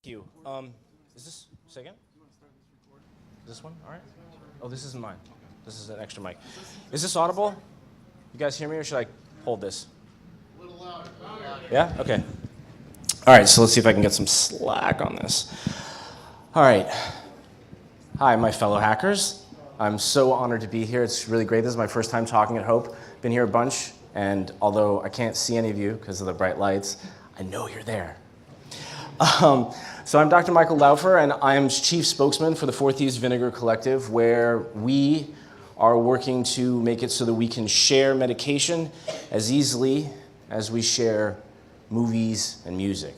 Thank you. Is this second? This one? All right. Oh, this isn't mine. This is an extra mic. Is this audible? You guys hear me, or should I hold this? A little louder. Yeah? Okay. All right, so let's see if I can get some slack on this. All right. Hi, my fellow hackers. I'm so honored to be here. It's really great. This is my first time talking at Hope. Been here a bunch, and although I can't see any of you because of the bright lights, I know you're there. So I'm Dr. Michael Laufer, and I am chief spokesman for the Fourth Use Vinegar Collective, where we are working to make it so that we can share medication as easily as we share movies and music.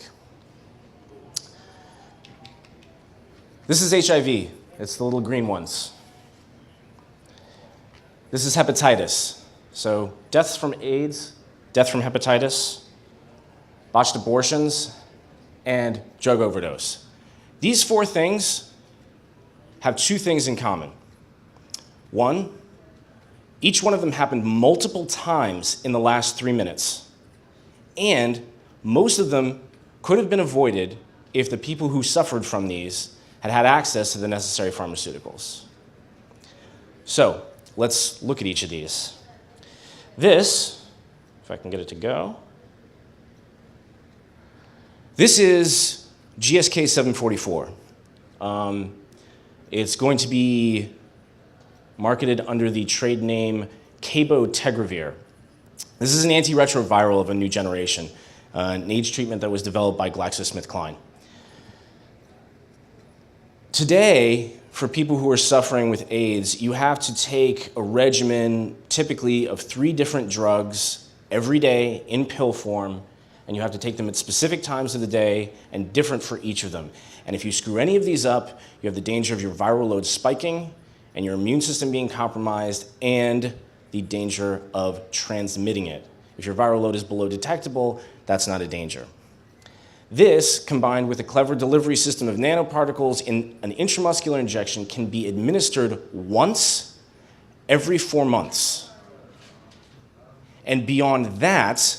This is HIV. It's the little green ones. This is hepatitis. So deaths from AIDS, death from hepatitis, botched abortions, and drug overdose. These four things have two things in common. One, each one of them happened multiple times in the last 3 minutes. And most of them could have been avoided if the people who suffered from these had had access to the necessary pharmaceuticals. So let's look at each of these. This, if I can get it to go, this is GSK 744. It's going to be marketed under the trade name cabotegravir. This is an antiretroviral of a new generation, an AIDS treatment that was developed by GlaxoSmithKline. Today, for people who are suffering with AIDS, you have to take a regimen typically of 3 different drugs every day in pill form, and you have to take them at specific times of the day and different for each of them. And if you screw any of these up, you have the danger of your viral load spiking and your immune system being compromised and the danger of transmitting it. If your viral load is below detectable, that's not a danger. This, combined with a clever delivery system of nanoparticles in an intramuscular injection, can be administered once every 4 months. And beyond that,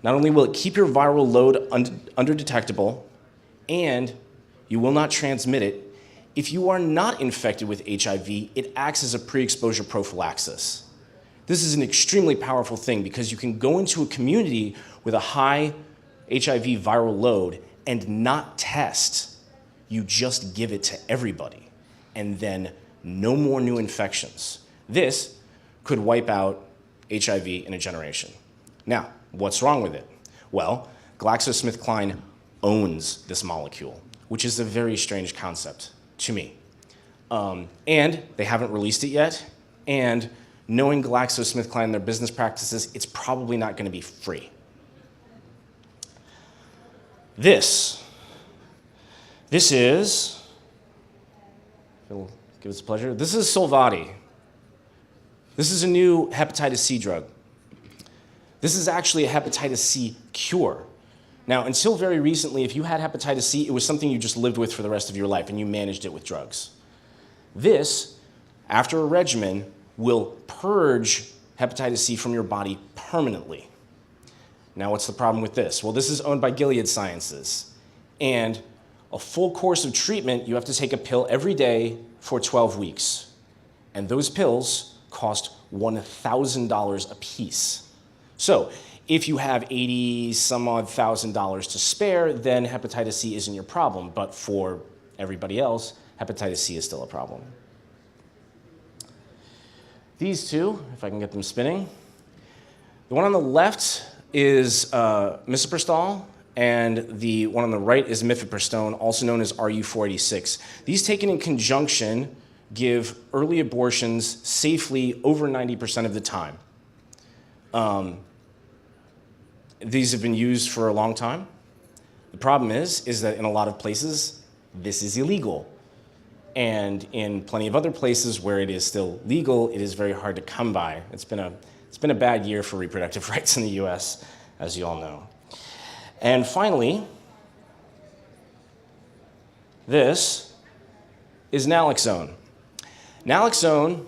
not only will it keep your viral load undetectable, and you will not transmit it, if you are not infected with HIV, it acts as a pre-exposure prophylaxis. This is an extremely powerful thing because you can go into a community with a high HIV viral load and not test. You just give it to everybody, and then no more new infections. This could wipe out HIV in a generation. Now, what's wrong with it? Well, GlaxoSmithKline owns this molecule, which is a very strange concept to me. And they haven't released it yet, and knowing GlaxoSmithKline and their business practices, it's probably not going to be free. This is, I'll give us pleasure, this is Solvati. This is a new hepatitis C drug. This is actually a hepatitis C cure. Now, until very recently, if you had hepatitis C, it was something you just lived with for the rest of your life, and you managed it with drugs. This, after a regimen, will purge hepatitis C from your body permanently. Now, what's the problem with this? Well, this is owned by Gilead Sciences, and a full course of treatment, you have to take a pill every day for 12 weeks, and those pills cost $1,000 a piece. So if you have $80-some-odd thousand to spare, then hepatitis C isn't your problem. But for everybody else, hepatitis C is still a problem. These two, if I can get them spinning. The one on the left is misoprostol, and the one on the right is mifepristone, also known as RU486. These taken in conjunction give early abortions safely over 90% of the time. These have been used for a long time. The problem is that in a lot of places, this is illegal. And in plenty of other places where it is still legal, it is very hard to come by. It's been a bad year for reproductive rights in the US, as you all know. And finally, this is naloxone. Naloxone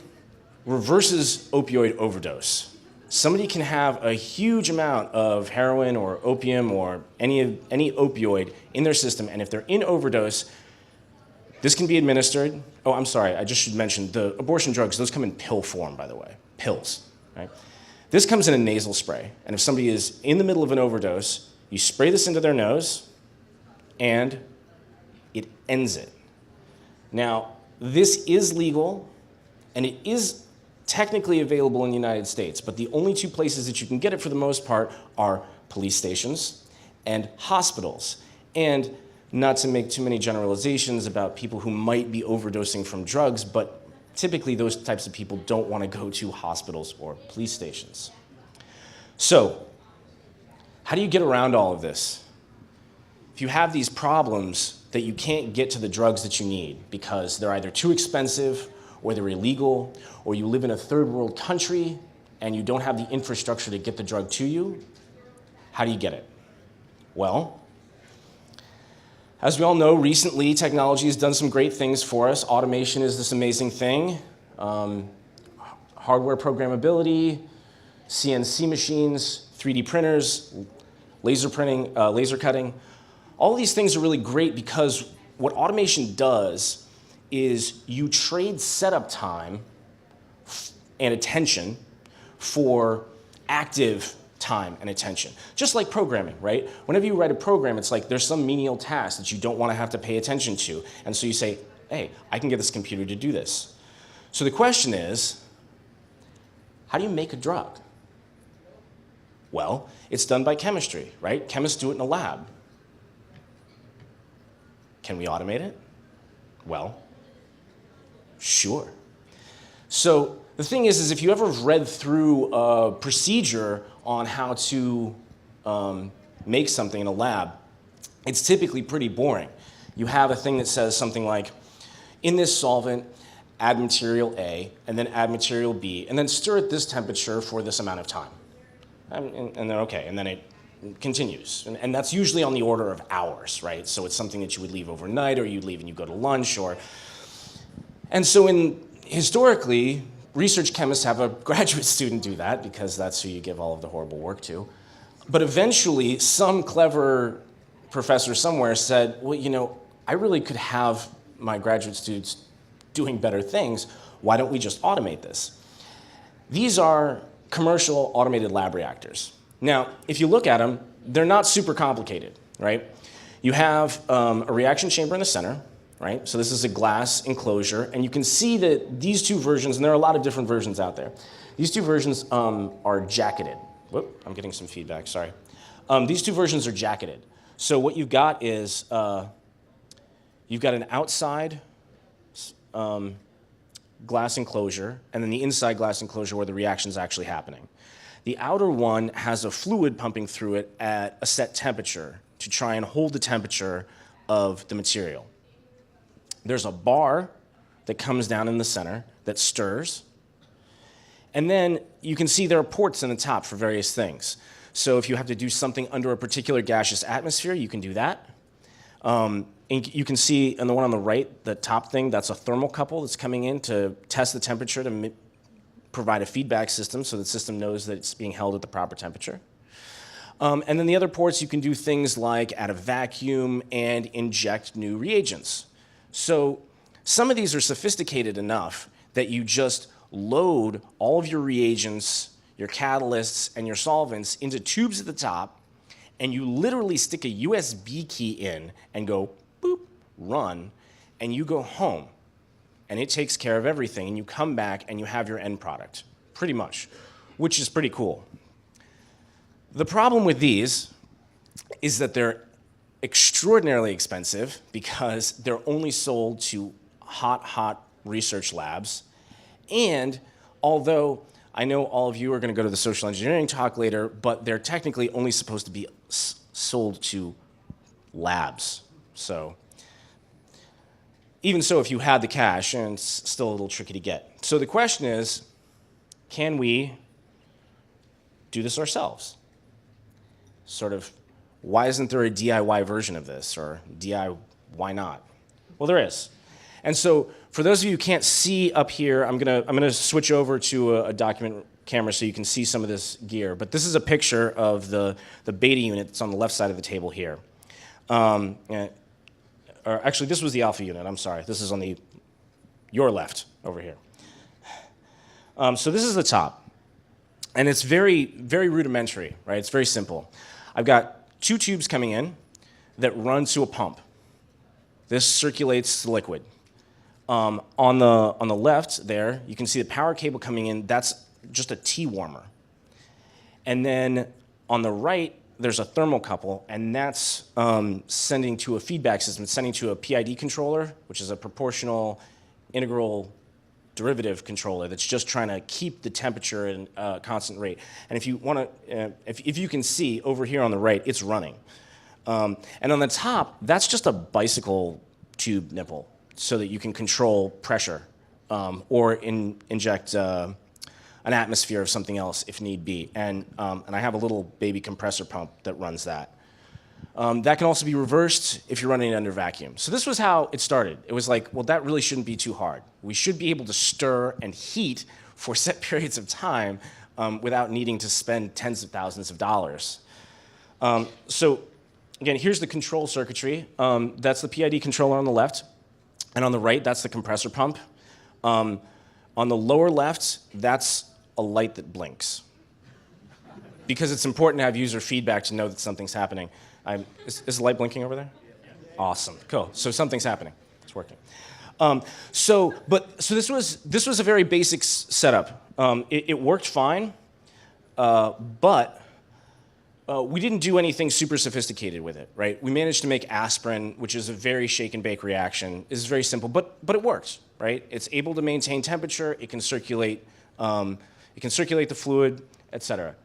reverses opioid overdose. somebody can have a huge amount of heroin or opium or any opioid in their system, and if they're in overdose, this can be administered. Oh, I'm sorry, I just should mention, the abortion drugs, those come in pill form, by the way, pills, right? This comes in a nasal spray, and if somebody is in the middle of an overdose, you spray this into their nose, and it ends it. Now, this is legal, and it is technically available in the United States, but the only two places that you can get it for the most part are police stations and hospitals. And not to make too many generalizations about people who might be overdosing from drugs, but typically those types of people don't want to go to hospitals or police stations. So, how do you get around all of this? If you have these problems that you can't get to the drugs that you need because they're either too expensive or they're illegal, or you live in a third world country and you don't have the infrastructure to get the drug to you, how do you get it? Well, as we all know, recently technology has done some great things for us. Automation is this amazing thing. Hardware programmability, CNC machines, 3D printers, laser printing, laser cutting. All these things are really great because what automation does is you trade setup time and attention for active time and attention. Just like programming, right? Whenever you write a program, it's like there's some menial task that you don't want to have to pay attention to. And so you say, hey, I can get this computer to do this. So the question is, how do you make a drug? Well, it's done by chemistry, right? Chemists do it in a lab. Can we automate it? Well, sure. So the thing is if you ever read through a procedure on how to make something in a lab, it's typically pretty boring. You have a thing that says something like, in this solvent, add material A, and then add material B, and then stir at this temperature for this amount of time. And then okay, and then it continues. And that's usually on the order of hours, right? So it's something that you would leave overnight, or you'd leave and you go to lunch, or... And so historically, research chemists have a graduate student do that because that's who you give all of the horrible work to. But eventually, some clever professor somewhere said, well, you know, I really could have my graduate students doing better things. Why don't we just automate this? These are commercial automated lab reactors. Now, if you look at them, they're not super complicated, right? You have a reaction chamber in the center, right? So this is a glass enclosure, and you can see that these two versions, and there are a lot of different versions out there, these two versions are jacketed. Whoop, I'm getting some feedback, sorry. These two versions are jacketed. So what you've got is, you've got an outside glass enclosure, and then the inside glass enclosure where the reaction's actually happening. The outer one has a fluid pumping through it at a set temperature to try and hold the temperature of the material. There's a bar that comes down in the center that stirs. And then you can see there are ports in the top for various things. So if you have to do something under a particular gaseous atmosphere, you can do that. And you can see on the one on the right, the top thing, that's a thermocouple that's coming in to test the temperature to provide a feedback system so the system knows that it's being held at the proper temperature. And then the other ports, you can do things like add a vacuum and inject new reagents. So some of these are sophisticated enough that you just load all of your reagents, your catalysts, and your solvents into tubes at the top, and you literally stick a USB key in and go boop, run, and you go home. And it takes care of everything, and you come back and you have your end product, pretty much, which is pretty cool. The problem with these is that they're extraordinarily expensive because they're only sold to hot research labs. And although I know all of you are going to go to the social engineering talk later, but they're technically only supposed to be sold to labs. So even so, if you had the cash, and it's still a little tricky to get. So the question is, can we do this ourselves? Sort of, why isn't there a DIY version of this, or why not? Well, there is. And so for those of you who can't see up here, I'm gonna switch over to a document camera so you can see some of this gear. But this is a picture of the beta unit that's on the left side of the table here. Or actually, this was the alpha unit. I'm sorry. This is on your left over here. So this is the top. And it's very, very rudimentary, right? It's very simple. I've got 2 tubes coming in that run to a pump. This circulates the liquid. On the left there, you can see the power cable coming in. That's just a T-warmer. And then on the right, there's a thermocouple, and that's sending to a feedback system. It's sending to a PID controller, which is a proportional integral derivative controller that's just trying to keep the temperature at a constant rate. And if you want to, if you can see over here on the right, it's running. And on the top, that's just a bicycle tube nipple so that you can control pressure or inject an atmosphere of something else if need be. And I have a little baby compressor pump that runs that. That can also be reversed if you're running it under vacuum. So this was how it started. It was like, well, that really shouldn't be too hard. We should be able to stir and heat for set periods of time without needing to spend tens of thousands of dollars. So again, here's the control circuitry. That's the PID controller on the left. And on the right, that's the compressor pump. On the lower left, that's a light that blinks. Because it's important to have user feedback to know that something's happening. Is the light blinking over there? Yeah. Awesome, cool. So something's happening. It's working. So this was a very basic setup. It worked fine, but we didn't do anything super sophisticated with it, right? We managed to make aspirin, which is a very shake and bake reaction. It's very simple, but it works, right? It's able to maintain temperature. It can circulate the fluid, et cetera.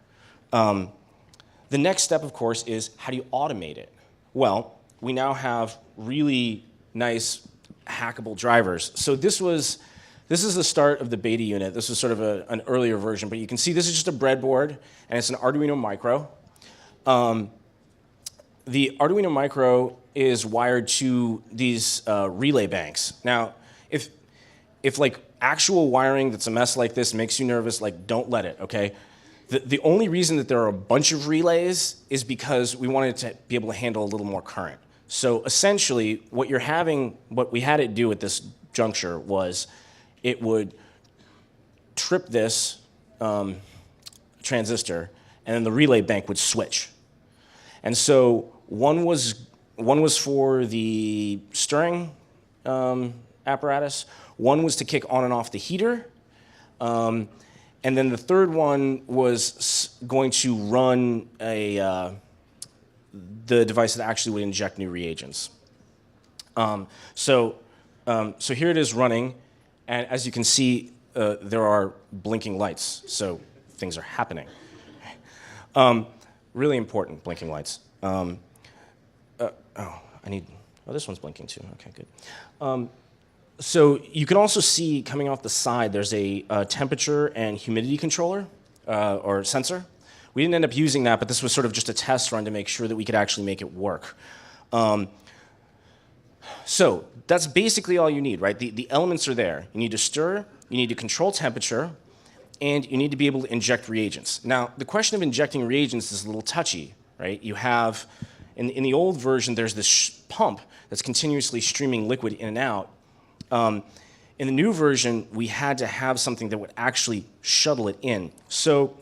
The next step, of course, is how do you automate it? Well, we now have really nice hackable drivers. So this is the start of the beta unit. This was sort of an earlier version, but you can see this is just a breadboard, and it's an Arduino Micro. The Arduino Micro is wired to these relay banks. Now, if like actual wiring that's a mess like this makes you nervous, like don't let it, okay? The only reason that there are a bunch of relays is because we wanted to be able to handle a little more current. So essentially, what we had it do at this juncture was it would trip this transistor, and then the relay bank would switch. And so one was for the stirring apparatus, one was to kick on and off the heater, and then the third one was going to run the device that actually would inject new reagents. So here it is running, and as you can see, there are blinking lights, so things are happening. Really important, blinking lights. This one's blinking too. Okay, good. So you can also see coming off the side, there's a temperature and humidity controller or sensor. We didn't end up using that, but this was sort of just a test run to make sure that we could actually make it work. So that's basically all you need, right? The elements are there. You need to stir, you need to control temperature, and you need to be able to inject reagents. Now, the question of injecting reagents is a little touchy, right? You have, in the old version, there's this pump that's continuously streaming liquid in and out. In the new version, we had to have something that would actually shuttle it in. So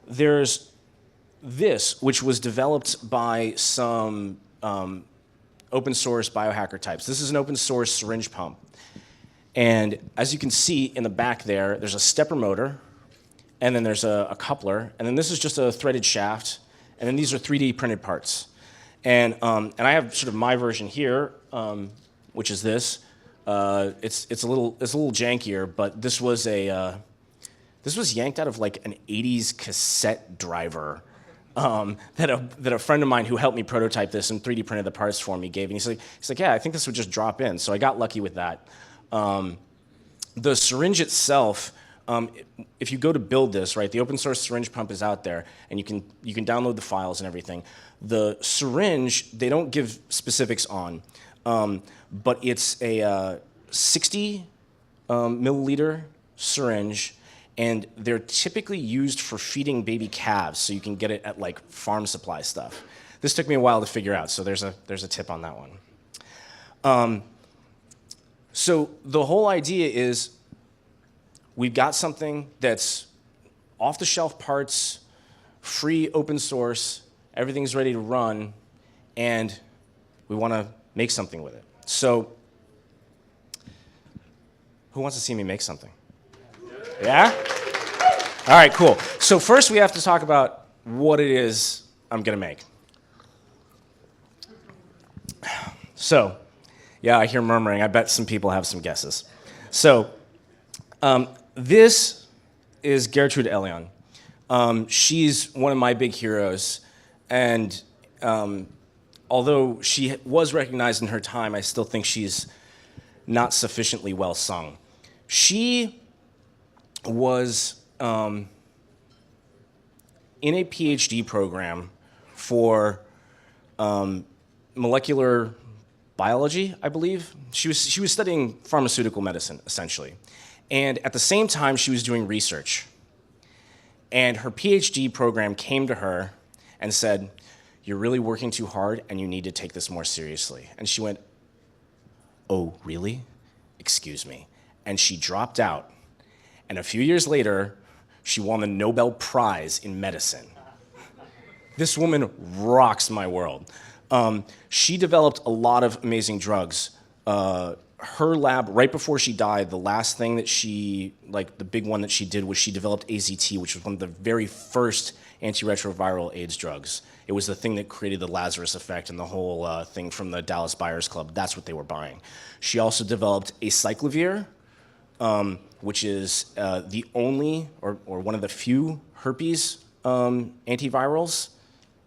there's this, which was developed by some open source biohacker types. This is an open source syringe pump. And as you can see in the back there, there's a stepper motor, and then there's a coupler, and then this is just a threaded shaft, and then these are 3D printed parts. And I have sort of my version here, which is this. It's a little jankier, but this was yanked out of like an 80s cassette driver that a friend of mine who helped me prototype this and 3D printed the parts for me gave. And he's like, yeah, I think this would just drop in. So I got lucky with that. The syringe itself, if you go to build this, right, the open source syringe pump is out there, and you can download the files and everything. The syringe, they don't give specifics on, but it's a 60 milliliter syringe, and they're typically used for feeding baby calves, so you can get it at like farm supply stuff. This took me a while to figure out, so there's a tip on that one. So the whole idea is we've got something that's off-the-shelf parts, free, open source, everything's ready to run, and we want to make something with it. So who wants to see me make something? Yeah? All right, cool. So first we have to talk about what it is I'm going to make. So, yeah, I hear murmuring. I bet some people have some guesses. So this is Gertrude Elion. She's one of my big heroes, and although she was recognized in her time, I still think she's not sufficiently well sung. She was in a PhD program for molecular biology, I believe. She was studying pharmaceutical medicine, essentially. And at the same time, she was doing research. And her PhD program came to her and said, "You're really working too hard, and you need to take this more seriously." And she went, "Oh, really? Excuse me." And she dropped out. And a few years later, she won the Nobel Prize in medicine. This woman rocks my world. She developed a lot of amazing drugs. Her lab, right before she died, the last thing that the big one that she did was she developed AZT, which was one of the very first antiretroviral AIDS drugs. It was the thing that created the Lazarus effect and the whole thing from the Dallas Buyers Club. That's what they were buying. She also developed acyclovir, which is the only or one of the few herpes antivirals,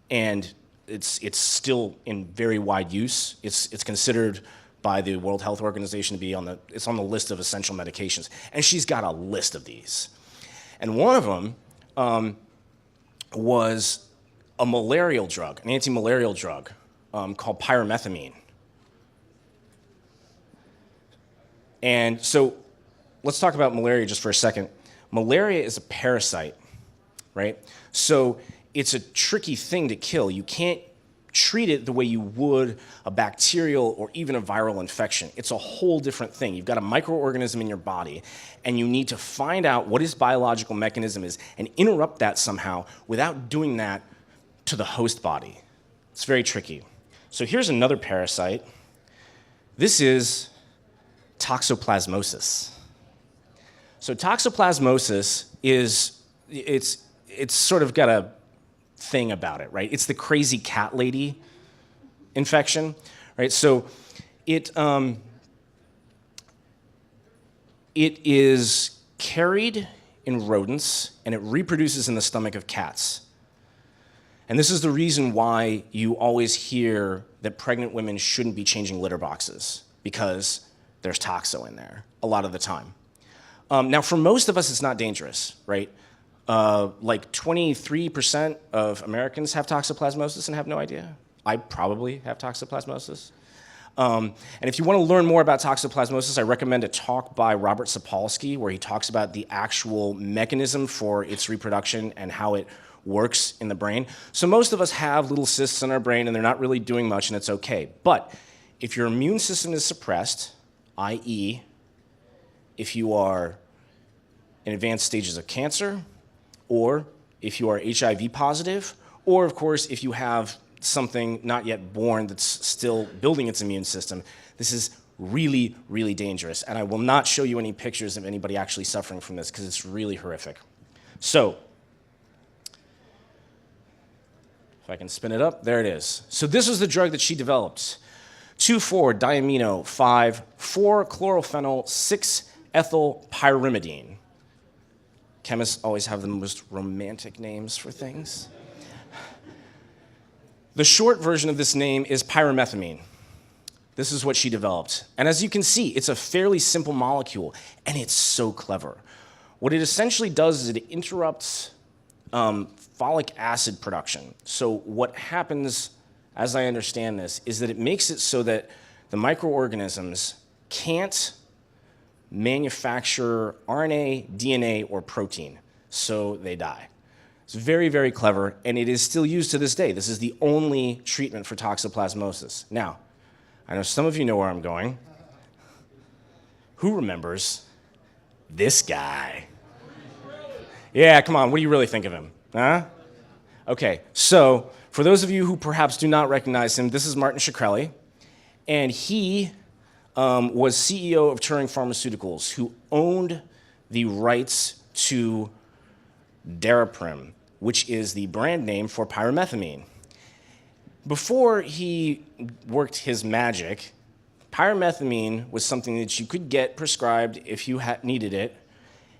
and it's still in very wide use. It's considered by the World Health Organization to be on the list of essential medications, and she's got a list of these. And one of them was a malarial drug, an anti-malarial drug called pyrimethamine. And so let's talk about malaria just for a second. Malaria is a parasite, right? So it's a tricky thing to kill. You can't treat it the way you would a bacterial or even a viral infection. It's a whole different thing. You've got a microorganism in your body, and you need to find out what its biological mechanism is and interrupt that somehow without doing that to the host body. It's very tricky. So here's another parasite. This is toxoplasmosis. So toxoplasmosis it's sort of got a thing about it, right? It's the crazy cat lady infection, right? So it is carried in rodents, and it reproduces in the stomach of cats. And this is the reason why you always hear that pregnant women shouldn't be changing litter boxes, because there's toxo in there a lot of the time. Now, for most of us, it's not dangerous, right? Like 23% of Americans have toxoplasmosis and have no idea. I probably have toxoplasmosis. And if you want to learn more about toxoplasmosis, I recommend a talk by Robert Sapolsky where he talks about the actual mechanism for its reproduction and how it works in the brain. So most of us have little cysts in our brain and they're not really doing much and it's okay. But if your immune system is suppressed, i.e., if you are in advanced stages of cancer, or if you are HIV positive, or of course, if you have something not yet born that's still building its immune system, this is really, really dangerous. And I will not show you any pictures of anybody actually suffering from this because it's really horrific. So, if I can spin it up, there it is. So this is the drug that she developed. 2,4-diamino, 5,4-chlorophenyl, 6-ethylpyrimidine. Chemists always have the most romantic names for things. The short version of this name is pyrimethamine. This is what she developed. And as you can see, it's a fairly simple molecule, and it's so clever. What it essentially does is it interrupts folic acid production. So what happens, as I understand this, is that it makes it so that the microorganisms can't manufacture RNA, DNA, or protein, so they die. It's very, very clever, and it is still used to this day. This is the only treatment for toxoplasmosis. Now, I know some of you know where I'm going. Who remembers this guy? Yeah, come on, what do you really think of him? Huh? Okay, so for those of you who perhaps do not recognize him, this is Martin Shkreli, and he was CEO of Torrent Pharmaceuticals, who owned the rights to Daraprim, which is the brand name for pyrimethamine. Before he worked his magic, pyrimethamine was something that you could get prescribed if you needed it,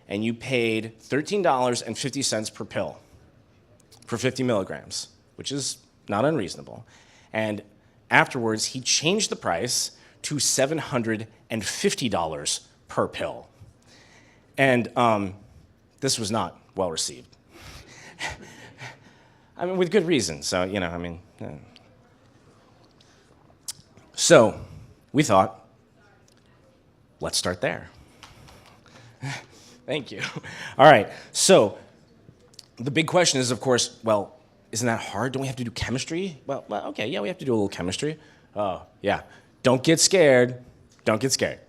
and you paid $13.50 per pill for 50 milligrams, which is not unreasonable. And afterwards, he changed the price to $750 per pill. And this was not well received. I mean, with good reason. So, you know, I mean. So, we thought, let's start there. Thank you. All right. So, the big question is, of course, well, isn't that hard? Don't we have to do chemistry? Well, okay, yeah, we have to do a little chemistry. Oh, yeah. Don't get scared. Don't get scared.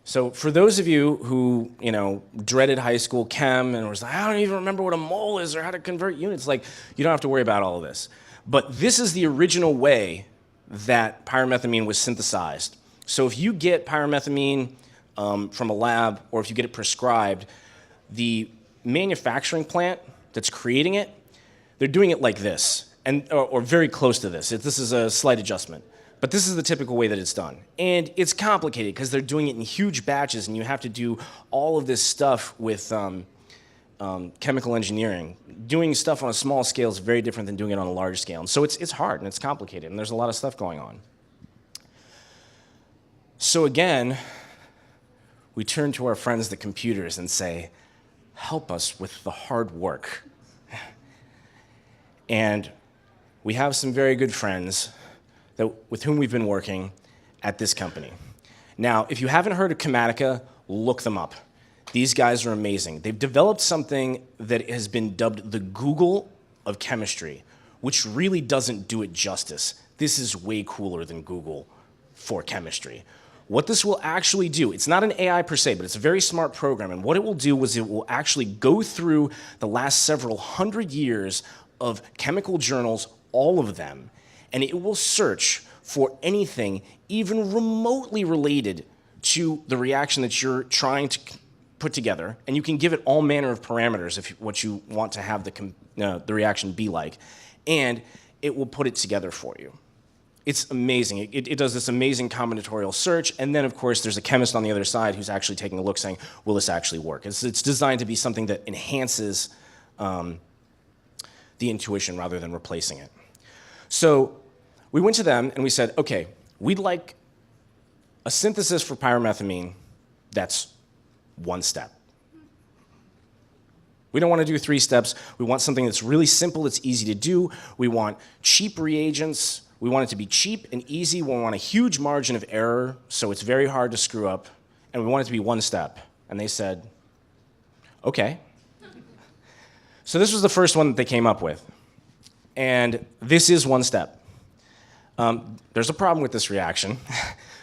So for those of you who, you know, dreaded high school chem and was like, I don't even remember what a mole is or how to convert units, like, you don't have to worry about all of this. But this is the original way that pyrimethamine was synthesized. So if you get pyrimethamine from a lab or if you get it prescribed, the manufacturing plant that's creating it, they're doing it like this, or very close to this. This is a slight adjustment. But this is the typical way that it's done. And it's complicated because they're doing it in huge batches and you have to do all of this stuff with chemical engineering. Doing stuff on a small scale is very different than doing it on a large scale. And so it's hard and it's complicated and there's a lot of stuff going on. So again, we turn to our friends, the computers, and say, help us with the hard work. And we have some very good friends with whom we've been working at this company. Now, if you haven't heard of Chematica, look them up. These guys are amazing. They've developed something that has been dubbed the Google of chemistry, which really doesn't do it justice. This is way cooler than Google for chemistry. What this will actually do, it's not an AI per se, but it's a very smart program, and what it will do is it will actually go through the last several hundred years of chemical journals, all of them, and it will search for anything even remotely related to the reaction that you're trying to put together, and you can give it all manner of parameters if what you want to have the reaction be like, and it will put it together for you. It's amazing. It does this amazing combinatorial search, and then, of course, there's a chemist on the other side who's actually taking a look saying, will this actually work? It's designed to be something that enhances the intuition rather than replacing it. So we went to them and we said, okay, we'd like a synthesis for pyrimethamine that's one step. We don't want to do 3 steps. We want something that's really simple, it's easy to do. We want cheap reagents. We want it to be cheap and easy. We want a huge margin of error, so it's very hard to screw up. And we want it to be one step. And they said, okay. So this was the first one that they came up with. And this is one step. There's a problem with this reaction.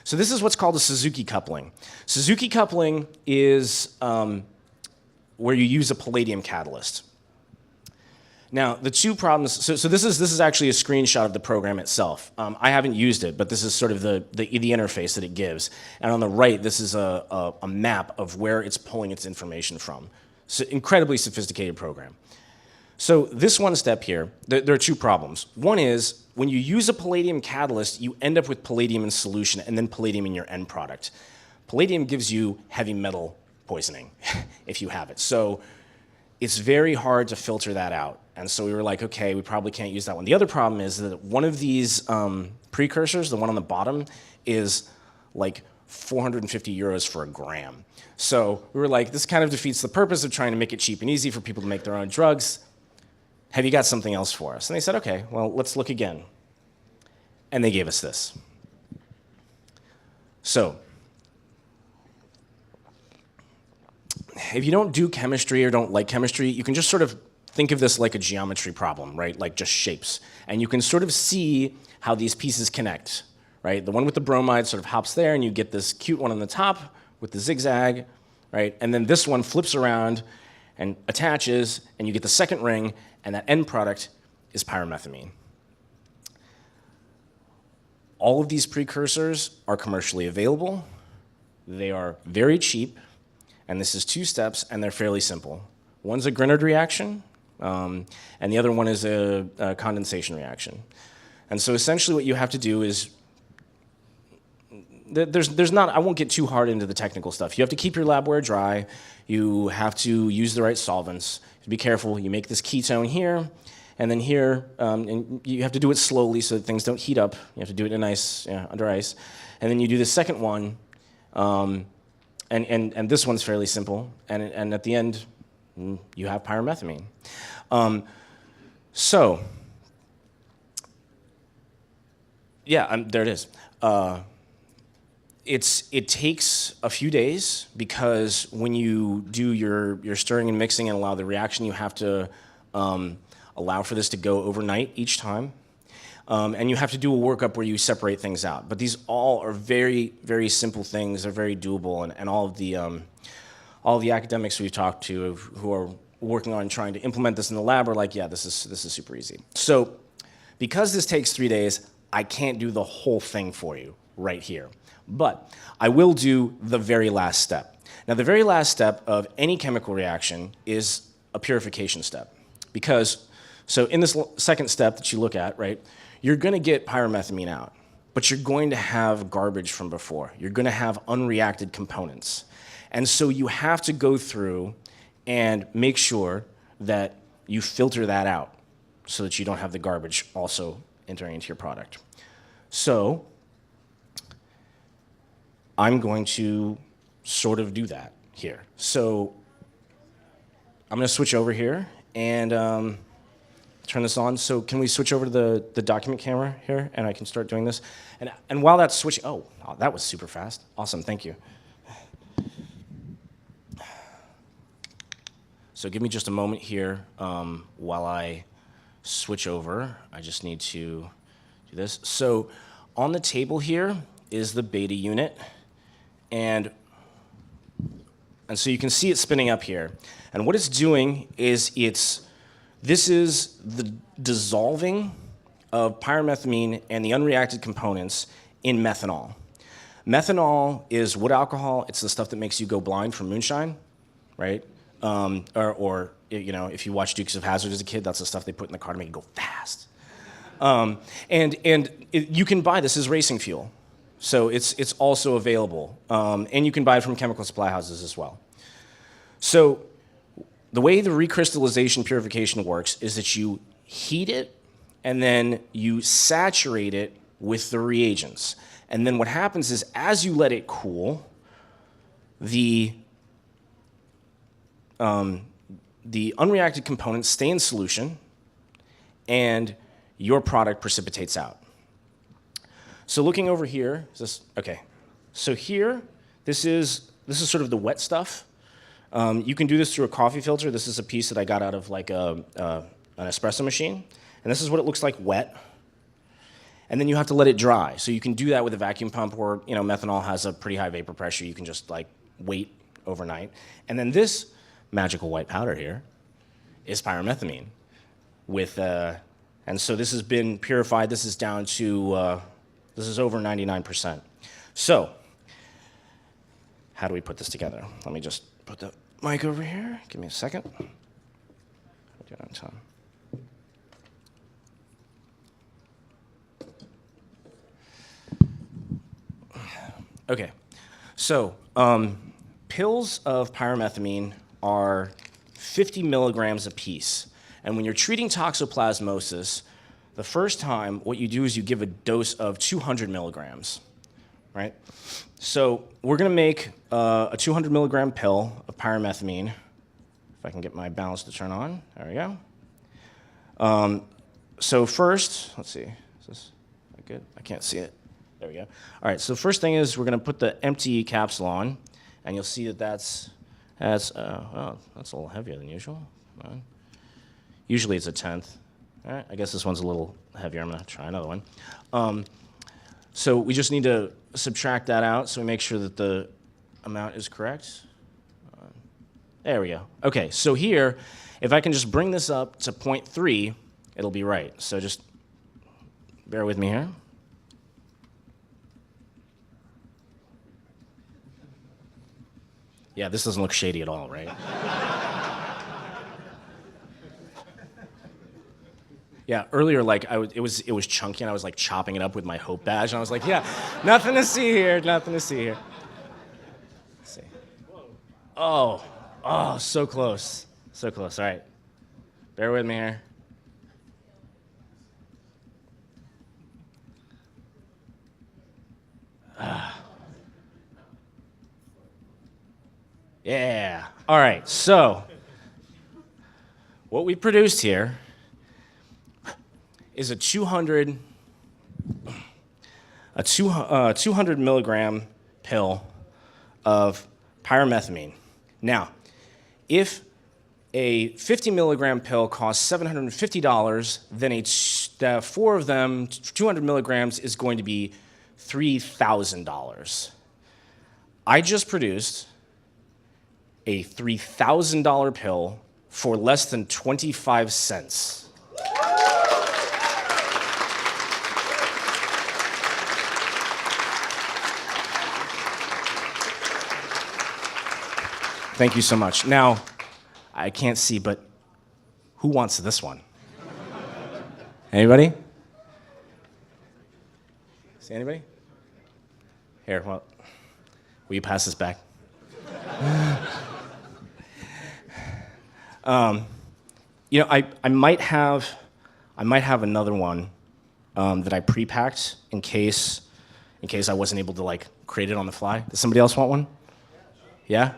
So this is what's called a Suzuki coupling. Suzuki coupling is where you use a palladium catalyst. Now, the 2 problems, so this is actually a screenshot of the program itself. I haven't used it, but this is sort of the interface that it gives. And on the right, this is a map of where it's pulling its information from. So incredibly sophisticated program. So this one step here, there are 2 problems. One is, when you use a palladium catalyst, you end up with palladium in solution and then palladium in your end product. Palladium gives you heavy metal poisoning if you have it. So it's very hard to filter that out. And so we were like, okay, we probably can't use that one. The other problem is that one of these precursors, the one on the bottom, is like 450 euros for a gram. So we were like, this kind of defeats the purpose of trying to make it cheap and easy for people to make their own drugs. Have you got something else for us? And they said, okay, well, let's look again. And they gave us this. So if you don't do chemistry or don't like chemistry, you can just sort of think of this like a geometry problem, right? Like just shapes. And you can sort of see how these pieces connect, right? The one with the bromide sort of hops there, and you get this cute one on the top with the zigzag, right? And then this one flips around and attaches, and you get the second ring, and that end product is pyrimethamine. All of these precursors are commercially available. They are very cheap, and this is 2 steps, and they're fairly simple. One's a Grignard reaction, and the other one is a condensation reaction. And so essentially what you have to do is, I won't get too hard into the technical stuff. You have to keep your labware dry. You have to use the right solvents. Be careful. You make this ketone here, and then here, and you have to do it slowly so that things don't heat up. You have to do it in ice, under ice. And then you do the second one, and this one's fairly simple. And at the end, you have pyrimethamine. There it is. It takes a few days because when you do your stirring and mixing and allow the reaction, you have to allow for this to go overnight each time. And you have to do a workup where you separate things out. But these all are very, very simple things. They're very doable, and all of the academics we've talked to who are working on trying to implement this in the lab are like, yeah, this is super easy. So because this takes 3 days, I can't do the whole thing for you right here. But I will do the very last step. Now, the very last step of any chemical reaction is a purification step. So in this second step that you look at, right, you're going to get pyrimethamine out, but you're going to have garbage from before. You're going to have unreacted components. And so you have to go through and make sure that you filter that out so that you don't have the garbage also entering into your product. So I'm going to sort of do that here. So I'm going to switch over here and turn this on. So can we switch over to the document camera here, and I can start doing this? And while that's switching, oh, that was super fast. Awesome, thank you. So give me just a moment here while I switch over. I just need to do this. So on the table here is the beta unit, and so you can see it spinning up here. And what it's doing is this is the dissolving of pyrimethamine and the unreacted components in methanol. Methanol is wood alcohol. It's the stuff that makes you go blind from moonshine, right? Or if you watch Dukes of Hazzard as a kid, that's the stuff they put in the car to make you go fast. You can buy this as racing fuel. So it's also available. And you can buy it from chemical supply houses as well. So the way the recrystallization purification works is that you heat it, and then you saturate it with the reagents. And then what happens is, as you let it cool, the unreacted components stay in solution, and your product precipitates out. So looking over here, okay. So here, this is sort of the wet stuff. You can do this through a coffee filter. This is a piece that I got out of like an espresso machine. And this is what it looks like wet. And then you have to let it dry. So you can do that with a vacuum pump, or methanol has a pretty high vapor pressure. You can just like wait overnight. And then this magical white powder here is pyrimethamine. And so this has been purified. This is down to, this is over 99%. So how do we put this together? Let me just put the mic over here. Give me a second. I'll do it on time. Okay, so pills of pyrimethamine are 50 milligrams a piece. And when you're treating toxoplasmosis, the first time what you do is you give a dose of 200 milligrams, right? So we're going to make a 200 milligram pill of pyrimethamine. If I can get my balance to turn on. There we go. So first, let's see. Is this good? I can't see it. There we go. All right, so first thing is we're going to put the empty capsule on, and you'll see that that's That's, well, that's a little heavier than usual. Usually it's a tenth. All right, I guess this one's a little heavier. I'm going to try another one. So we just need to subtract that out so we make sure that the amount is correct. There we go. Okay, so here, if I can just bring this up to 0.3, it'll be right. So just bear with me here. Yeah, this doesn't look shady at all, right? Yeah, earlier, like, it was chunky, and I was, like, chopping it up with my Hope badge, and I was like, yeah, nothing to see here, nothing to see here. Let's see. Oh, so close. So close, all right. Bear with me here. Yeah, all right, so what we produced here is a 200 milligram pill of pyrimethamine. Now, if a 50 milligram pill costs $750, then four of them, 200 milligrams, is going to be $3,000. I just produced a $3,000 pill for less than 25 cents. Thank you so much. Now, I can't see, but who wants this one? Anybody? See anybody? Here, well, will you pass this back? You know, I might have another one that I pre-packed in case I wasn't able to, like, create it on the fly. Does somebody else want one? Yeah?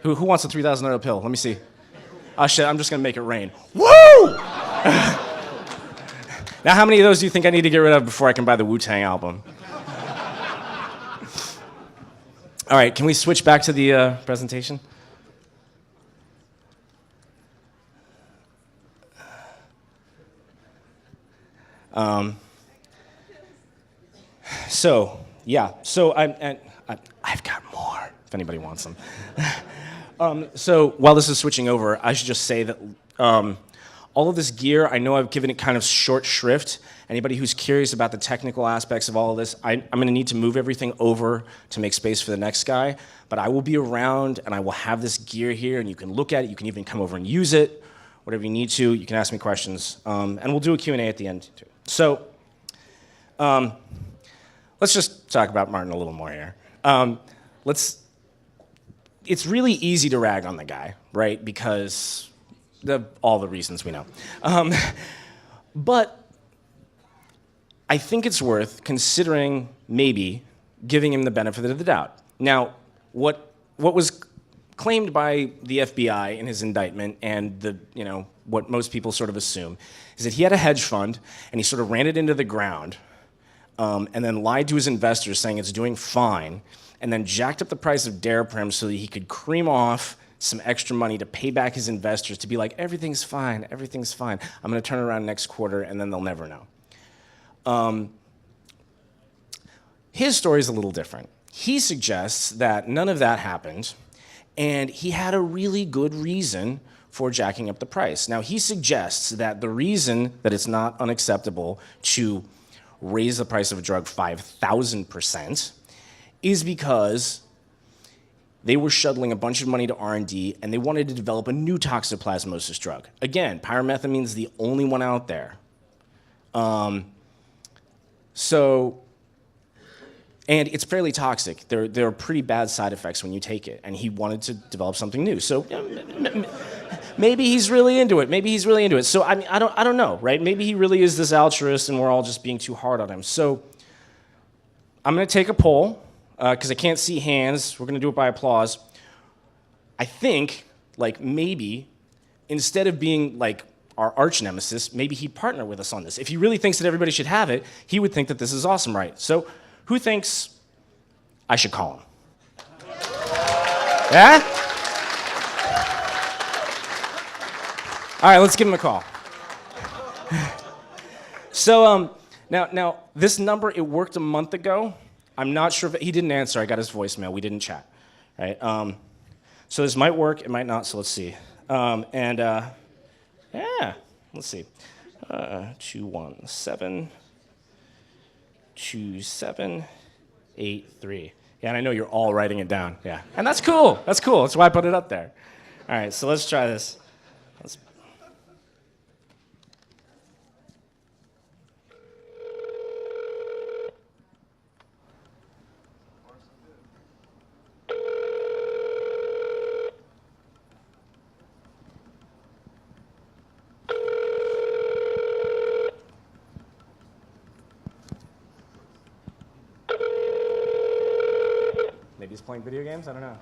Who wants a $3,000 pill? Let me see. Oh shit, I'm just gonna make it rain. Woo! Now, how many of those do you think I need to get rid of before I can buy the Wu-Tang album? All right, can we switch back to the presentation? So I've got more, if anybody wants them. So while this is switching over, I should just say that all of this gear, I know I've given it kind of short shrift. Anybody who's curious about the technical aspects of all of this, I'm going to need to move everything over to make space for the next guy, but I will be around and I will have this gear here and you can look at it, you can even come over and use it, whatever you need to, you can ask me questions, and we'll do a Q&A at the end too. So let's just talk about Martin a little more here. It's really easy to rag on the guy, right? Because all the reasons we know. But I think it's worth considering maybe giving him the benefit of the doubt. Now, what was claimed by the FBI in his indictment and what most people sort of assume is that he had a hedge fund and he sort of ran it into the ground and then lied to his investors saying it's doing fine and then jacked up the price of Daraprim so that he could cream off some extra money to pay back his investors to be like, everything's fine, everything's fine. I'm going to turn around next quarter and then they'll never know. His story is a little different. He suggests that none of that happened and he had a really good reason for jacking up the price. Now, he suggests that the reason that it's not unacceptable to raise the price of a drug 5,000% is because they were shuttling a bunch of money to R&D and they wanted to develop a new toxoplasmosis drug. Again, pyrimethamine is the only one out there. And it's fairly toxic. There are pretty bad side effects when you take it, and he wanted to develop something new. So maybe he's really into it. Maybe he's really into it. So I mean, I don't know, right? Maybe he really is this altruist, and we're all just being too hard on him. So I'm going to take a poll because I can't see hands. We're going to do it by applause. I think, like, maybe instead of being like our arch nemesis, maybe he'd partner with us on this. If he really thinks that everybody should have it, he would think that this is awesome, right? So who thinks I should call him? Yeah? All right, let's give him a call. So now this number, it worked a month ago. I'm not sure if he didn't answer. I got his voicemail. We didn't chat. Right? So this might work. It might not. So let's see. Yeah, let's see. 217-2783. Yeah, and I know you're all writing it down. Yeah, and that's cool. That's cool. That's why I put it up there. All right, so let's try this. Maybe he's playing video games? I don't know.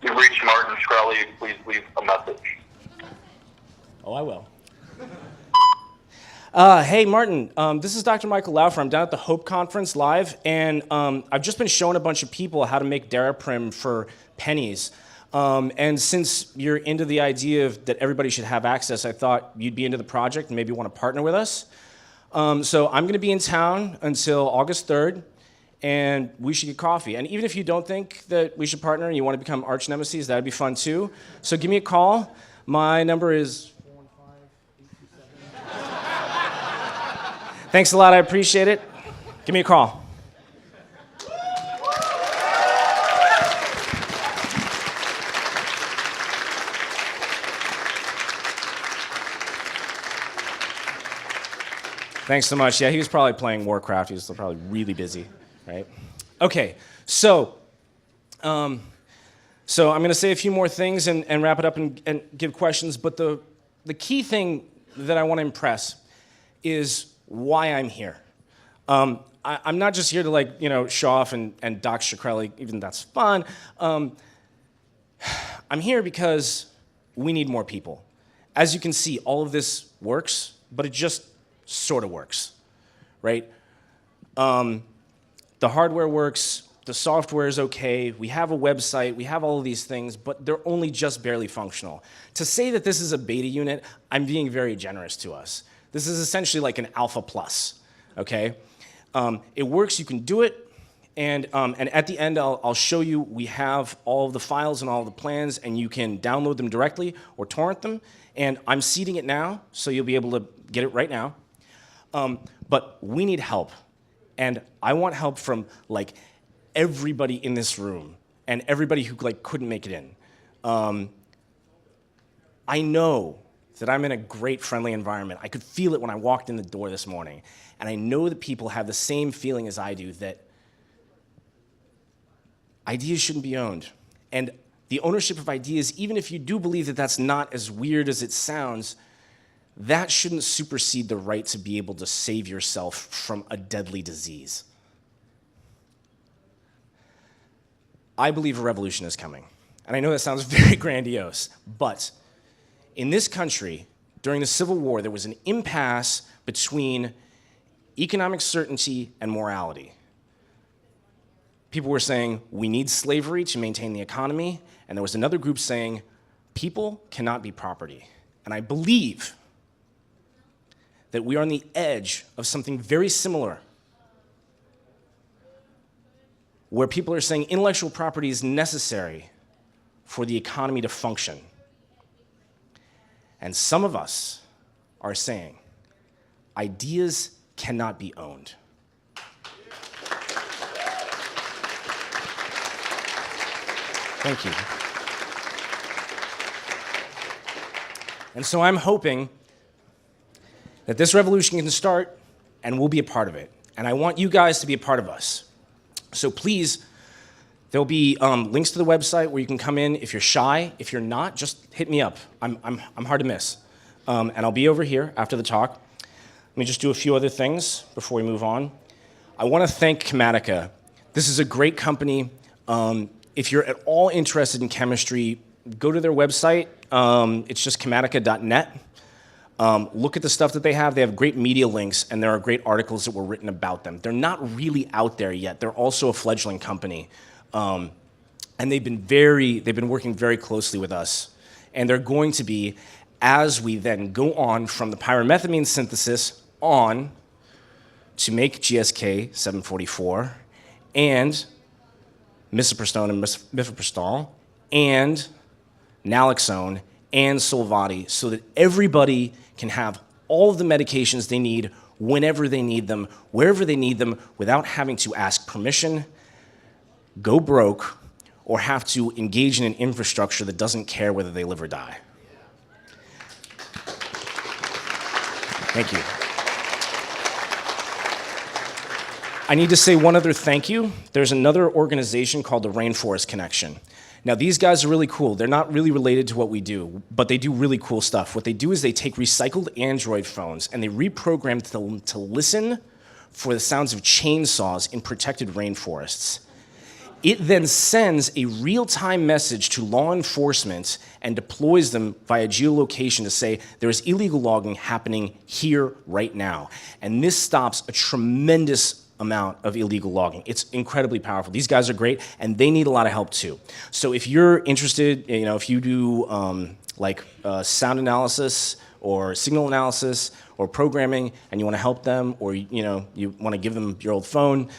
You've reached Martin Shkreli. Please leave a message. Oh, I will. Hey, Martin, this is Dr. Michael Laufer. I'm down at the Hope Conference live, and I've just been showing a bunch of people how to make Daraprim for pennies. And since you're into the idea that everybody should have access, I thought you'd be into the project and maybe want to partner with us. So I'm going to be in town until August 3rd, and we should get coffee. And even if you don't think that we should partner and you want to become arch nemesis, that'd be fun too. So give me a call. My number is 415-827. Thanks a lot. I appreciate it. Give me a call. Thanks so much. Yeah, he was probably playing Warcraft. He was probably really busy, right? Okay, so I'm going to say a few more things and wrap it up and give questions. But the key thing that I want to impress is why I'm here. I'm not just here to show off and dox Shkreli, even that's fun. I'm here because we need more people. As you can see, all of this works, but it just sort of works, right? The hardware works, the software is okay, we have a website, we have all of these things, but they're only just barely functional. To say that this is a beta unit, I'm being very generous to us. This is essentially like an alpha plus, okay? It works, you can do it, and at the end I'll show you we have all of the files and all of the plans, and you can download them directly or torrent them, and I'm seeding it now, so you'll be able to get it right now. But we need help, and I want help from everybody in this room and everybody who couldn't make it in. I know that I'm in a great friendly environment. I could feel it when I walked in the door this morning, and I know that people have the same feeling as I do, that ideas shouldn't be owned. And the ownership of ideas, even if you do believe that that's not as weird as it sounds, that shouldn't supersede the right to be able to save yourself from a deadly disease. I believe a revolution is coming. And I know that sounds very grandiose, but in this country, during the Civil War, there was an impasse between economic certainty and morality. People were saying, we need slavery to maintain the economy, and there was another group saying, people cannot be property. And I believe that we are on the edge of something very similar, where people are saying intellectual property is necessary for the economy to function. And some of us are saying ideas cannot be owned. Thank you. And so I'm hoping that this revolution can start, and we'll be a part of it. And I want you guys to be a part of us. So please, there'll be links to the website where you can come in. If you're shy, if you're not, just hit me up. I'm hard to miss. And I'll be over here after the talk. Let me just do a few other things before we move on. I want to thank Chematica. This is a great company. If you're at all interested in chemistry, go to their website. It's just chematica.net. Look at the stuff that they have. They have great media links, and there are great articles that were written about them. They're not really out there yet. They're also a fledgling company. And they've been working very closely with us. And they're going to be, as we then go on from the pyrimethamine synthesis on to make GSK 744 and misoprostol and mifepristol and naloxone and Sovaldi, so that everybody can have all of the medications they need whenever they need them, wherever they need them, without having to ask permission, go broke, or have to engage in an infrastructure that doesn't care whether they live or die. Thank you. I need to say one other thank you. There's another organization called the Rainforest Connection. Now, these guys are really cool. They're not really related to what we do, but they do really cool stuff. What they do is they take recycled Android phones and they reprogram them to listen for the sounds of chainsaws in protected rainforests. It then sends a real-time message to law enforcement and deploys them via geolocation to say there is illegal logging happening here right now. And this stops a tremendous amount of illegal logging. It's incredibly powerful. These guys are great, and they need a lot of help too. So if you're interested, if you do sound analysis or signal analysis or programming, and you want to help them, or you want to give them your old phone,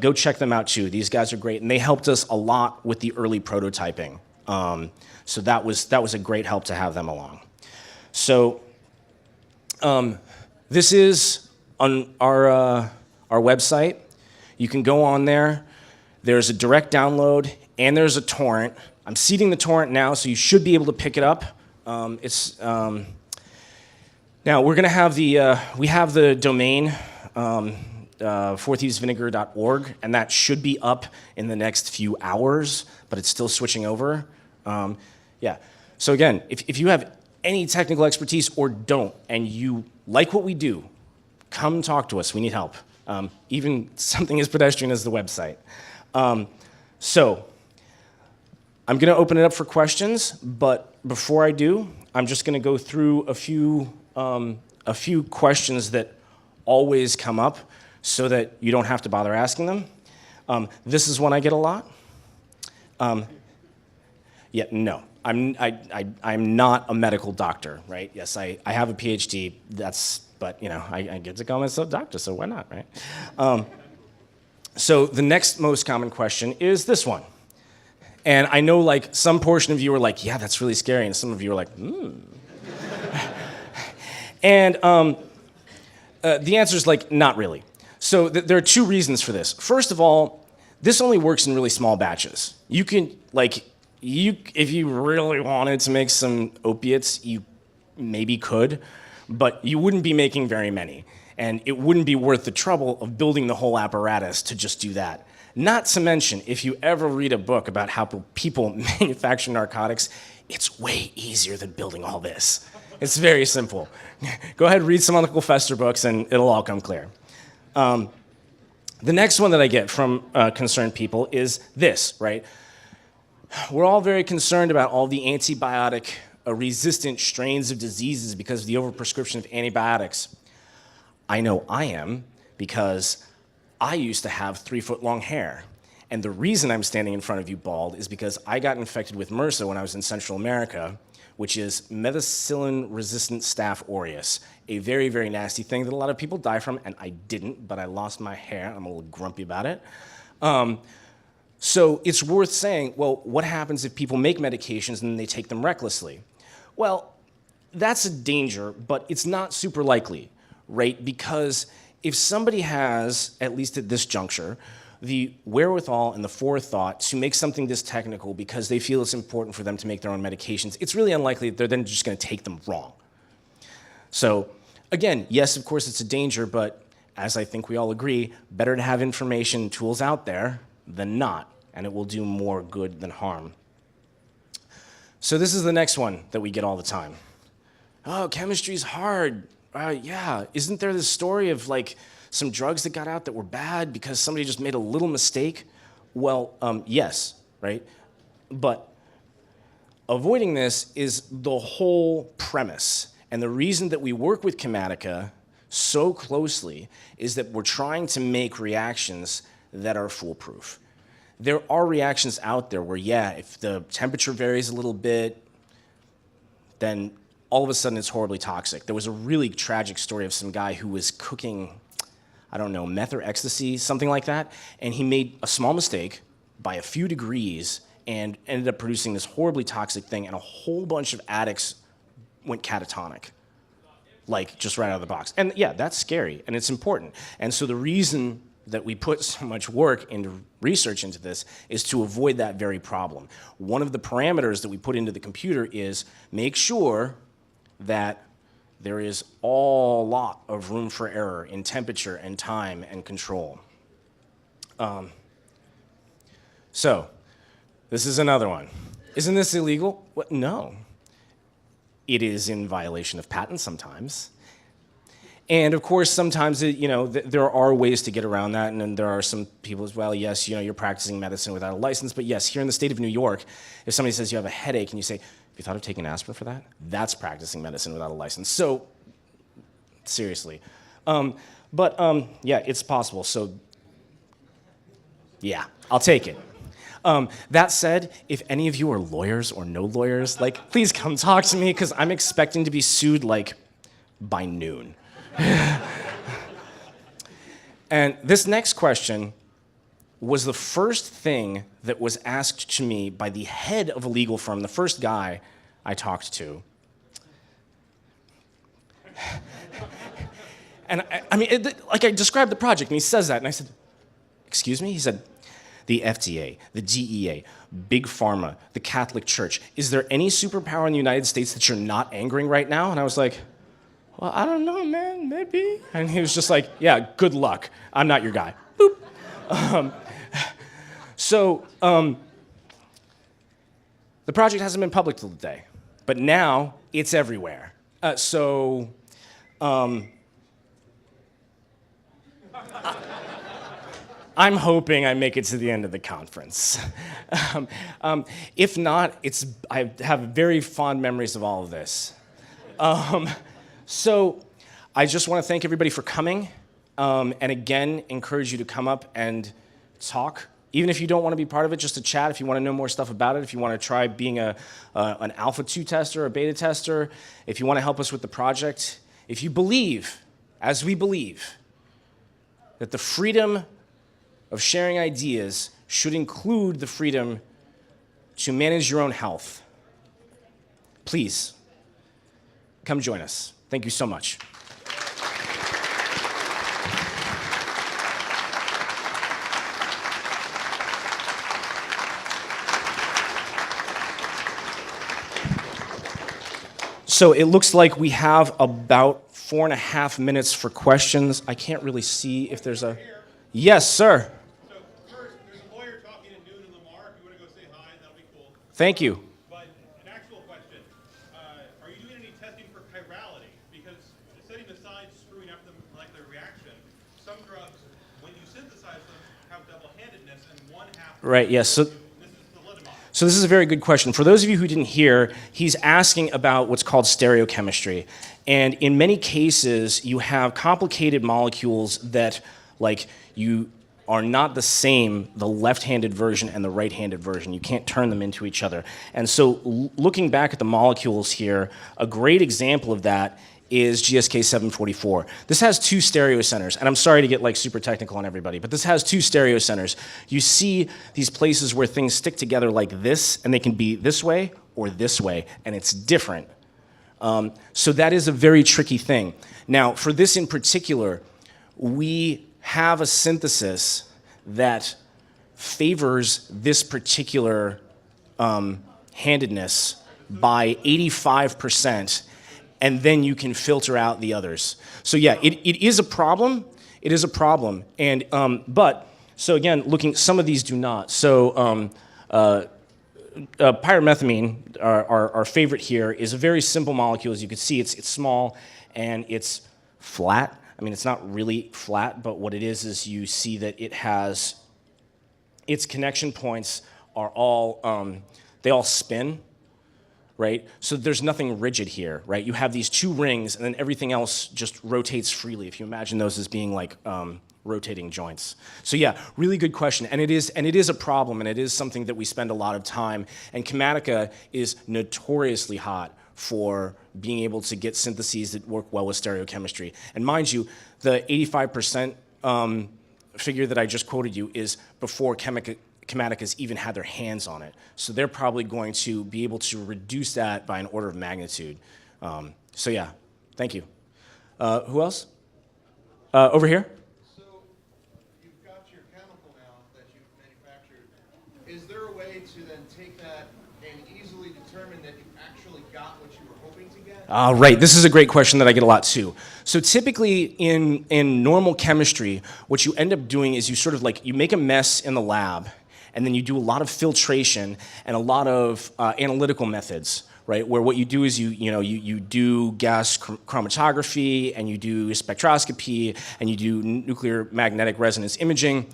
go check them out too. These guys are great, and they helped us a lot with the early prototyping. So that was a great help to have them along. So this is on our website. You can go on there. There's a direct download and there's a torrent. I'm seeding the torrent now, so you should be able to pick it up. Now we're going to have we have the domain fourthievesvinegar.org, and that should be up in the next few hours, but it's still switching over. So again, if you have any technical expertise or don't, and you like what we do, come talk to us. We need help. Even something as pedestrian as the website. So I'm going to open it up for questions, but before I do, I'm just going to go through a few questions that always come up so that you don't have to bother asking them. This is one I get a lot. No. I'm not a medical doctor, right? Yes, I have a PhD. But I get to call myself doctor, so why not, right? So the next most common question is this one. And I know some portion of you are like, yeah, that's really scary. And some of you are like, And the answer is not really. So there are two reasons for this. First of all, this only works in really small batches. You can, if you really wanted to make some opiates, you maybe could, but you wouldn't be making very many. And it wouldn't be worth the trouble of building the whole apparatus to just do that. Not to mention, if you ever read a book about how people manufacture narcotics, it's way easier than building all this. It's very simple. Go ahead, read some Uncle Fester books, and it'll all come clear. The next one that I get from concerned people is this, right? We're all very concerned about all the antibiotic resistant strains of diseases because of the overprescription of antibiotics. I know I am, because I used to have 3-foot-long hair. And the reason I'm standing in front of you bald is because I got infected with MRSA when I was in Central America, which is methicillin-resistant Staph aureus, a very, very nasty thing that a lot of people die from, and I didn't, but I lost my hair. I'm a little grumpy about it. So it's worth saying, well, what happens if people make medications and they take them recklessly? Well, that's a danger, but it's not super likely, right? Because if somebody has, at least at this juncture, the wherewithal and the forethought to make something this technical because they feel it's important for them to make their own medications, it's really unlikely that they're then just going to take them wrong. So again, yes, of course it's a danger, but as I think we all agree, better to have information and tools out there than not, and it will do more good than harm. So this is the next one that we get all the time. Oh, chemistry's hard. Yeah, isn't there this story of some drugs that got out that were bad because somebody just made a little mistake? Well, yes, right? But avoiding this is the whole premise. And the reason that we work with Chematica so closely is that we're trying to make reactions that are foolproof. There are reactions out there where, yeah, if the temperature varies a little bit, then all of a sudden it's horribly toxic. There was a really tragic story of some guy who was cooking, I don't know, meth or ecstasy, something like that, and he made a small mistake by a few degrees and ended up producing this horribly toxic thing, and a whole bunch of addicts went catatonic, like just right out of the box. And yeah, that's scary, and it's important. And so the reason that we put so much work into research into this is to avoid that very problem. One of the parameters that we put into the computer is make sure that there is a lot of room for error in temperature and time and control. So this is another one. Isn't this illegal? What? No. It is in violation of patent sometimes. And of course, sometimes there are ways to get around that, and then there are some people as well, yes, you're practicing medicine without a license, but yes, here in the state of New York, if somebody says you have a headache and you say, have you thought of taking aspirin for that? That's practicing medicine without a license. So, seriously. Yeah, it's possible, so yeah, I'll take it. That said, if any of you are lawyers or no lawyers, please come talk to me, because I'm expecting to be sued, by noon. And this next question was the first thing that was asked to me by the head of a legal firm, the first guy I talked to. And I described the project, and he says that, and I said, excuse me? He said, the FDA, the DEA, Big Pharma, the Catholic Church. Is there any superpower in the United States that you're not angering right now? And I was like, well, I don't know, man, maybe. And he was just like, yeah, good luck. I'm not your guy. Boop. The project hasn't been public till today, but now it's everywhere. I'm hoping I make it to the end of the conference. If not, I have very fond memories of all of this. So I just want to thank everybody for coming, and again, encourage you to come up and talk. Even if you don't want to be part of it, just to chat, if you want to know more stuff about it, if you want to try being an alpha 2 tester or a beta tester, if you want to help us with the project, if you believe, as we believe, that the freedom of sharing ideas should include the freedom to manage your own health, please come join us. Thank you so much. So it looks like we have about 4.5 minutes for questions. I can't really see if there's a... Yes, sir. So first, there's a lawyer talking at noon in Lamar. If you want to go say hi, that'll be cool. Thank you. But an actual question, are you doing any testing for chirality? Because setting aside screwing up the molecular reaction, some drugs, when you synthesize them, have double-handedness, and one half... Right, yes. So this is a very good question. For those of you who didn't hear, he's asking about what's called stereochemistry. And in many cases, you have complicated molecules that, you are not the same, the left-handed version and the right-handed version. You can't turn them into each other. And so looking back at the molecules here, a great example of that is GSK 744. This has 2 stereocenters, and I'm sorry to get super technical on everybody, but this has 2 stereocenters. You see these places where things stick together like this, and they can be this way or this way, and it's different. So that is a very tricky thing. Now, for this in particular, we have a synthesis that favors this particular handedness by 85%, and then you can filter out the others. So yeah, it is a problem. It is a problem. And so again, some of these do not. So pyrimethamine, our favorite here, is a very simple molecule. As you can see, it's small and it's flat. I mean, it's not really flat, but what it is you see that it has, its connection points are all, they all spin, right? So there's nothing rigid here, right? You have these two rings, and then everything else just rotates freely, if you imagine those as being like rotating joints. So yeah, really good question, and it is a problem, and it is something that we spend a lot of time, and Chematica is notoriously hot for being able to get syntheses that work well with stereochemistry. And mind you, the 85% figure that I just quoted you is before Chematica's even had their hands on it. So they're probably going to be able to reduce that by an order of magnitude. So yeah, thank you. Who else? Over here? So you've got your chemical now that you've manufactured. Is there a way to then take that and easily determine that you actually got what you were hoping to get? Right, this is a great question that I get a lot too. So typically in normal chemistry, what you end up doing is you sort of like, you make a mess in the lab, and then you do a lot of filtration and a lot of analytical methods, right? Where what you do is you do gas chromatography, and you do spectroscopy, and you do nuclear magnetic resonance imaging.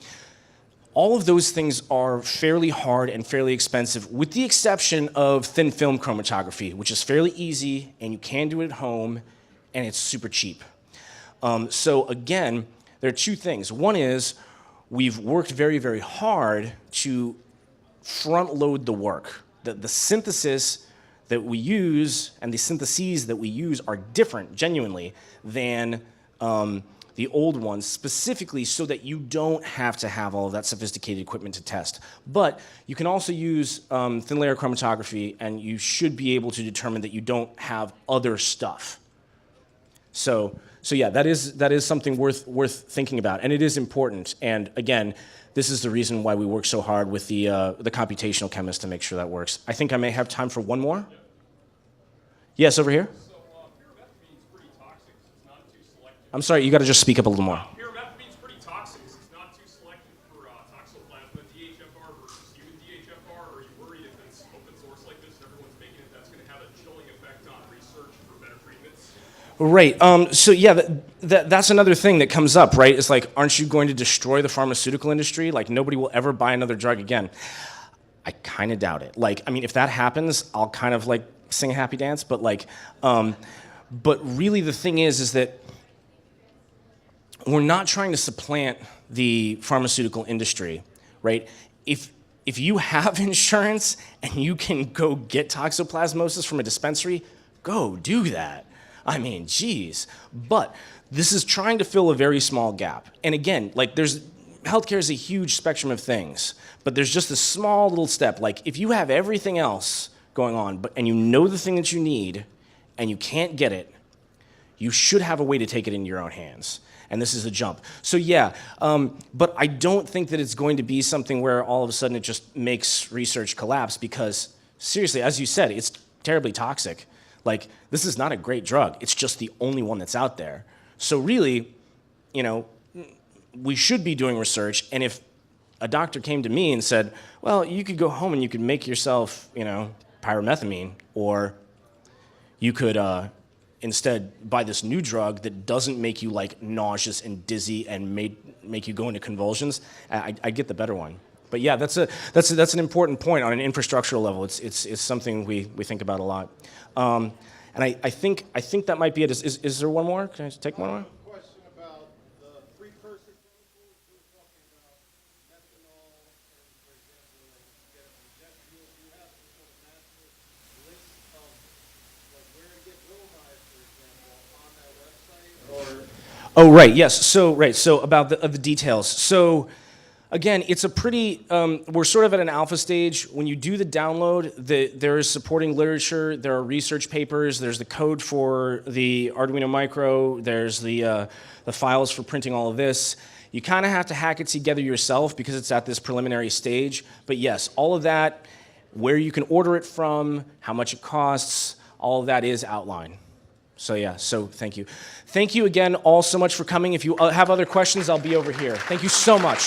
All of those things are fairly hard and fairly expensive, with the exception of thin film chromatography, which is fairly easy, and you can do it at home, and it's super cheap. So again, there are two things. One is, we've worked very, very hard to front load the work. The synthesis that we use and the syntheses that we use are different, genuinely, than the old ones, specifically so that you don't have to have all of that sophisticated equipment to test. But you can also use thin layer chromatography, and you should be able to determine that you don't have other stuff. So yeah, that is something worth thinking about, and it is important. And again, this is the reason why we work so hard with the computational chemist to make sure that works. I think I may have time for one more. Yes, over here. So pyrimethamine is pretty toxic. It's not too selective. I'm sorry, you got to just speak up a little more. Pyrimethamine is pretty toxic. It's not too selective for toxoplasma DHFR versus human DHFR. Are you worried if it's open source like this and everyone's making it, that's going to have a chilling effect on research for better treatments? Right. So yeah, that's another thing that comes up, right? It's like, aren't you going to destroy the pharmaceutical industry? Like, nobody will ever buy another drug again. I kind of doubt it. Like, I mean, if that happens, I'll kind of like sing a happy dance. But like, but really the thing is that we're not trying to supplant the pharmaceutical industry, right? If you have insurance and you can go get toxoplasmosis from a dispensary, go do that. I mean, geez. But this is trying to fill a very small gap. And again, like healthcare is a huge spectrum of things, but there's just a small little step. Like, if you have everything else going on, and you know the thing that you need, and you can't get it, you should have a way to take it into your own hands. And this is a jump. So yeah, but I don't think that it's going to be something where all of a sudden it just makes research collapse, because seriously, as you said, it's terribly toxic. Like, this is not a great drug. It's just the only one that's out there. So really, we should be doing research. And if a doctor came to me and said, well, you could go home and you could make yourself, pyrimethamine, or you could instead buy this new drug that doesn't make you like nauseous and dizzy and make you go into convulsions, I get the better one. But yeah, that's an important point on an infrastructural level. It's something we think about a lot. And I think that might be it. Is there one more? Can I take one more? Question about the precursor chemicals. We were talking about methanol, and for example, get jet fuel. Do you have some sort of master list of like where to get bromide, for example, on that website? Or Oh, right. Yes. So about the details. So again, it's a pretty, we're sort of at an alpha stage. When you do the download, there is supporting literature, there are research papers, there's the code for the Arduino Micro, there's the files for printing all of this. You kind of have to hack it together yourself because it's at this preliminary stage. But yes, all of that, where you can order it from, how much it costs, all of that is outlined. So yeah, so thank you. Thank you again all so much for coming. If you have other questions, I'll be over here. Thank you so much.